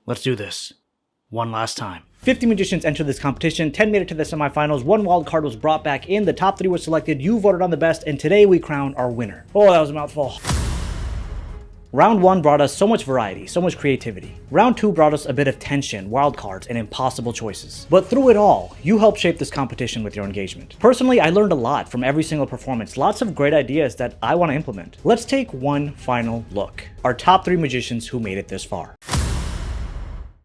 Let's do this. One last time. 50 magicians entered this competition, 10 made it to the semifinals, 1 wild card was brought back in, the top 3 were selected, you voted on the best, and today we crown our winner. Oh, that was a mouthful. Round 1 brought us so much variety, so much creativity. Round 2 brought us a bit of tension, wild cards, and impossible choices. But through it all, you helped shape this competition with your engagement. Personally, I learned a lot from every single performance, lots of great ideas that I want to implement. Let's take one final look. Our top 3 magicians who made it this far.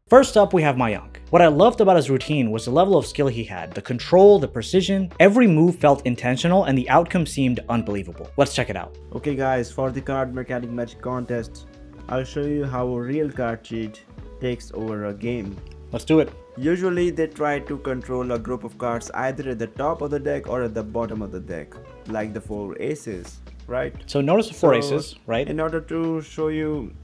First up, we have Mayank. What I loved about his routine was the level of skill he had, the control, the precision. Every move felt intentional and the outcome seemed unbelievable. Let's check it out. Okay guys, for the card mechanic magic contest, I'll show you how a real card cheat takes over a game. Let's do it. Usually they try to control a group of cards either at the top of the deck or at the bottom of the deck, like the 4 aces, right? So notice the 4 aces, right? In order to show you,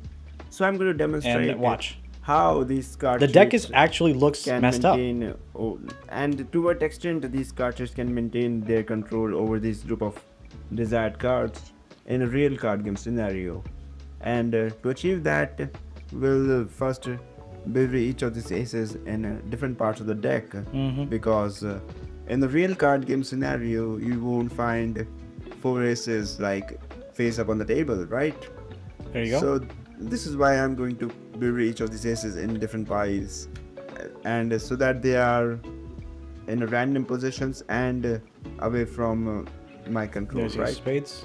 so I'm going to demonstrate And watch. how these cards The deck is actually looks messed up. And to what extent these cards can maintain their control over this group of desired cards in a real card game scenario. And to achieve that, we'll first bury each of these aces in different parts of the deck, because in the real card game scenario you won't find 4 aces like face up on the table, right? There you go. So this is why I'm going to bury each of these aces in different piles, and so that they are in random positions and away from my control. There's your right? spades.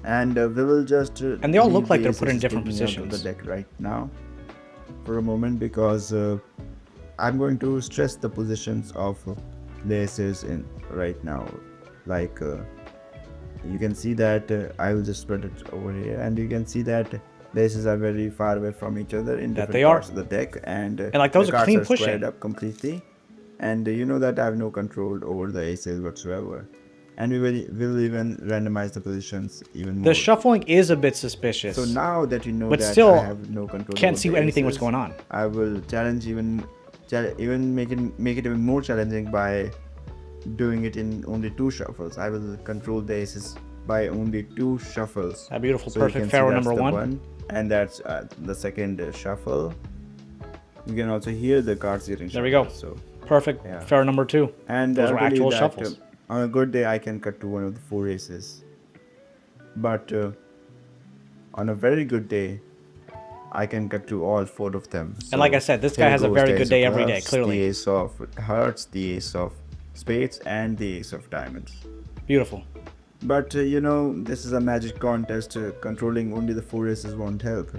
And we will just and they all look like they're put in aces different taking out of positions. the deck right now for a moment, because I'm going to stress the positions of the aces in right now. Like you can see that I will just spread it over here, and you can see that the aces are very far away from each other in different parts of the deck, and like that was the a clean cards are push squared in. up completely, and you know that I have no control over the aces whatsoever. And we will even randomize the positions even more. The shuffling is a bit suspicious. So now that you know but that still I have no control, can't over see the anything what's aces, going on. I will challenge even make it even more challenging by doing it in only 2 shuffles. I will control the aces by only 2 shuffles. That beautiful, So you perfect can see pharaoh that's number the 1. and that's the second shuffle. You can also hear the cards getting There we go. shuffled, So Perfect pharaoh number 2. and those were I'll tell you actual that, shuffles. On a good day, I can cut to one of the 4 aces, but on a very good day, I can cut to all 4 of them. And like I said, this guy has a very good day every day, The clearly. ace of hearts, the ace of spades, and the ace of diamonds. Beautiful. But you know, this is a magic contest. Controlling only the 4 aces won't help.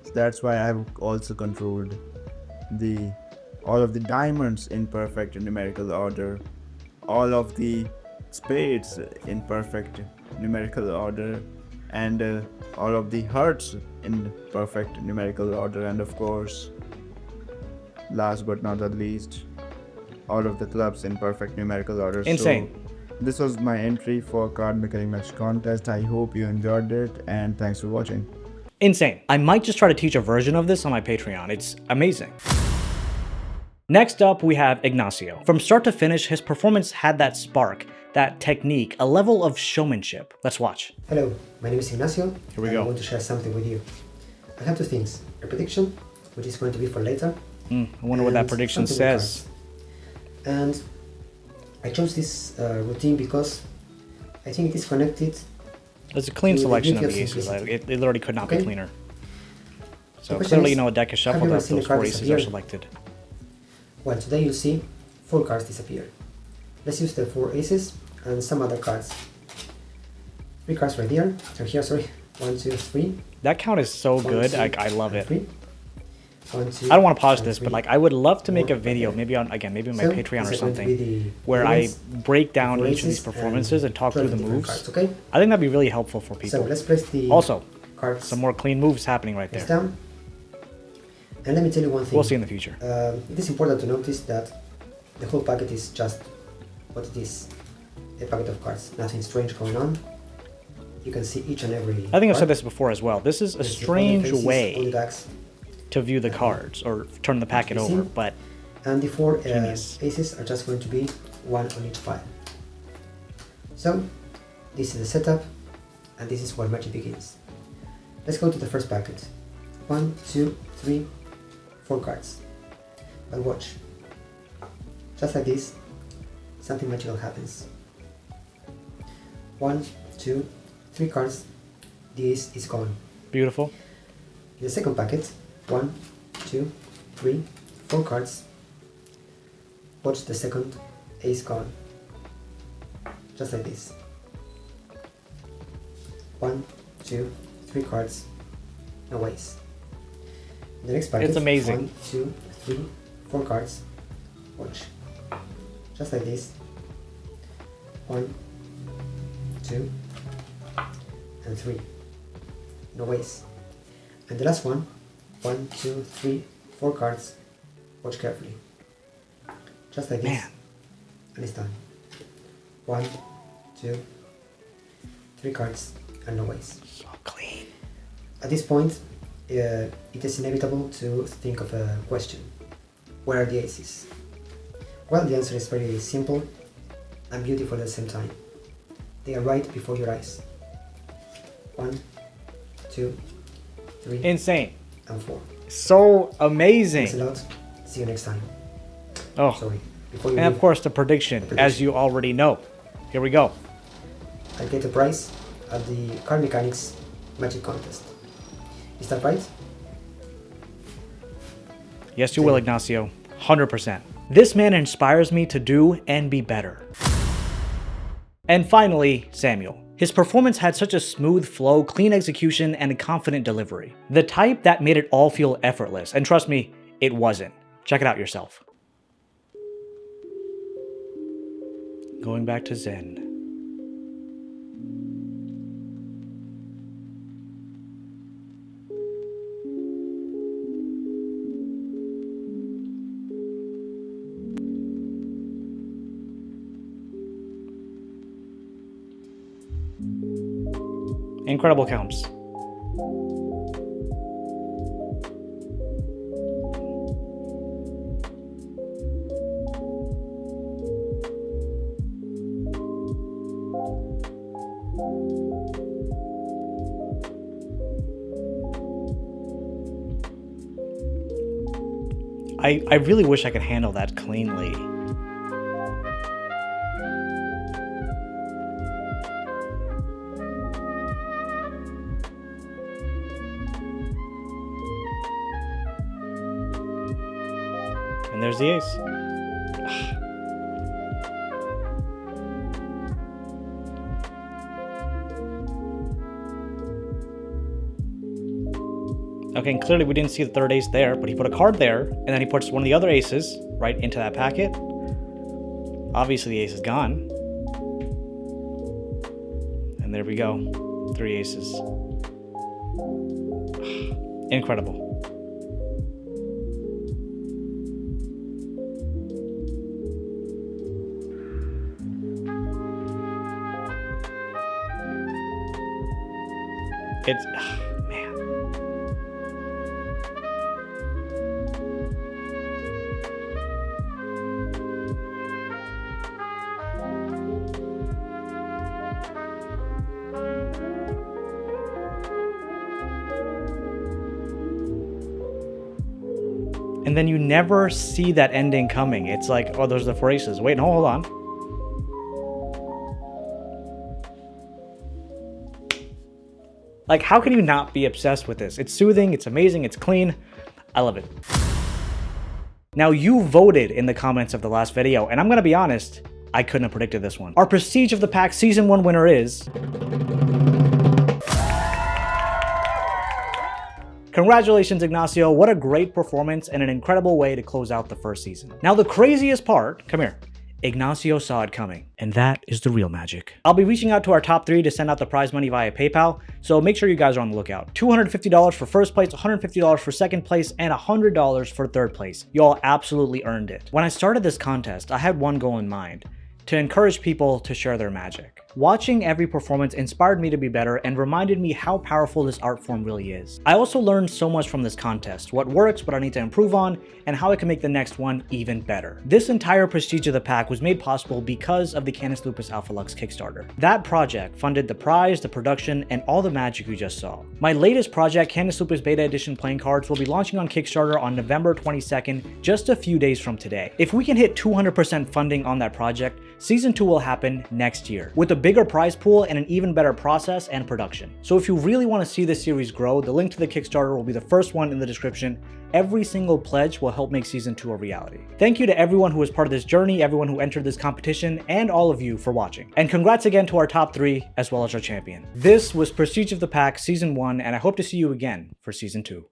So that's why I've also controlled all of the diamonds in perfect numerical order, all of the spades in perfect numerical order, and all of the hearts in perfect numerical order, and of course, last but not the least, all of the clubs in perfect numerical order. Insane. So this was my entry for Card Mechanic Match Contest. I hope you enjoyed it, and thanks for watching. Insane. I might just try to teach a version of this on my Patreon. It's amazing. Next up, we have Ignasio. From start to finish, his performance had that spark, that technique, a level of showmanship. Let's watch. Hello, my name is Ignasio. Here we and go. I want to share something with you. I have 2 things. A prediction, which is going to be for later. I wonder what that and prediction something with says. cards. And I chose this routine because I think it is connected. It's a clean to the selection of beauty the of aces. simplicity. It literally could not be Okay. cleaner. So question clearly, is, you know, a deck is have shuffled you ever up, seen a those card 4 aces are disappear? selected. Well, today you'll see 4 cards disappear. Let's use the 4 aces and some other cards. 3 cards right here. So here, sorry. 1, 2, 3. That count is so 1, good. 2, I love and it. 3. 1, 2, I don't want to pause and this, but 3. like I would love to make a 4, video, okay. maybe on maybe on my So, Patreon or these are going to something, be the where I elements, break down 4 each of these aces, performances and talk through 12 the different moves. cards, okay? I think that'd be really helpful for So people. let's place the Also, cards some more clean moves happening right face there. down. And let me tell you one thing. We'll see in the future. It is important to notice that the whole packet is just what it is. A packet of cards. Nothing strange going on. You can see each and every I think I've said card. this before as well. This is a There's the strange faces, all the way backs, to view the cards or turn the packet You see? over, but and the 4 Genius. aces are just going to be 1 on each pile. So, this is the setup, and this is where magic begins. Let's go to the first packet. 1, 2, 3, 4 cards. But watch. Just like this, something magical happens. 1, 2, 3 cards. The ace is gone. Beautiful. In the second packet, 1, 2, 3, 4 cards. Watch the second ace gone. Just like this. 1, 2, 3 cards. No ace. In the next packet, It's amazing. 1, 2, 3, 4 cards. Watch. Just like this. 1, 2, and 3. No ace. And the last one, 1, 2, 3, 4 cards. Watch carefully. Just like this. Man. And it's done. 1, 2, 3 cards and no ace. So clean. At this point, it is inevitable to think of a question. Where are the aces? Well, the answer is very simple and beautiful at the same time. They are right before your eyes. 1, 2, 3, Insane. and 4. So amazing. Thanks a lot. See you next time. Oh, Sorry. Before you and of leave, course the prediction, as you already know. Here we go. I'll get a prize at the CardMechanics Magic Contest. Is that right? Yes, you will, Ignacio. 100%. This man inspires me to do and be better. And finally, Samuel. His performance had such a smooth flow, clean execution, and a confident delivery. The type that made it all feel effortless, and trust me, it wasn't. Check it out yourself. Going back to Zen. Incredible counts. I really wish I could handle that cleanly. And there's the ace. Okay, and clearly we didn't see the third ace there, but he put a card there, and then he puts one of the other aces right into that packet. Obviously the ace is gone. And there we go. 3 aces. Incredible. It's, man. And then you never see that ending coming. It's like, oh, those are the 4 aces. Wait, no, hold on. Like, how can you not be obsessed with this? It's soothing, it's amazing, it's clean. I love it. Now, you voted in the comments of the last video, and I'm gonna be honest, I couldn't have predicted this one. Our Prestige of the Pack Season 1 winner is... Congratulations, Ignacio. What a great performance and an incredible way to close out the first season. Now, the craziest part, come here. Ignacio saw it coming, and that is the real magic. I'll be reaching out to our top 3 to send out the prize money via PayPal, so make sure you guys are on the lookout. $250 for first place, $150 for second place, and $100 for third place. Y'all absolutely earned it. When I started this contest, I had one goal in mind: to encourage people to share their magic. Watching every performance inspired me to be better and reminded me how powerful this art form really is. I also learned so much from this contest, what works, what I need to improve on, and how I can make the next one even better. This entire prestige of the pack was made possible because of the Canis Lupus Alpha Lux Kickstarter. That project funded the prize, the production, and all the magic you just saw. My latest project, Canis Lupus Beta Edition playing cards, will be launching on Kickstarter on November 22nd, just a few days from today. If we can hit 200% funding on that project, Season 2 will happen next year, with a bigger prize pool and an even better process and production. So if you really want to see this series grow, the link to the Kickstarter will be the first one in the description. Every single pledge will help make Season 2 a reality. Thank you to everyone who was part of this journey, everyone who entered this competition, and all of you for watching. And congrats again to our top 3, as well as our champion. This was Prestige of the Pack Season 1, and I hope to see you again for Season 2.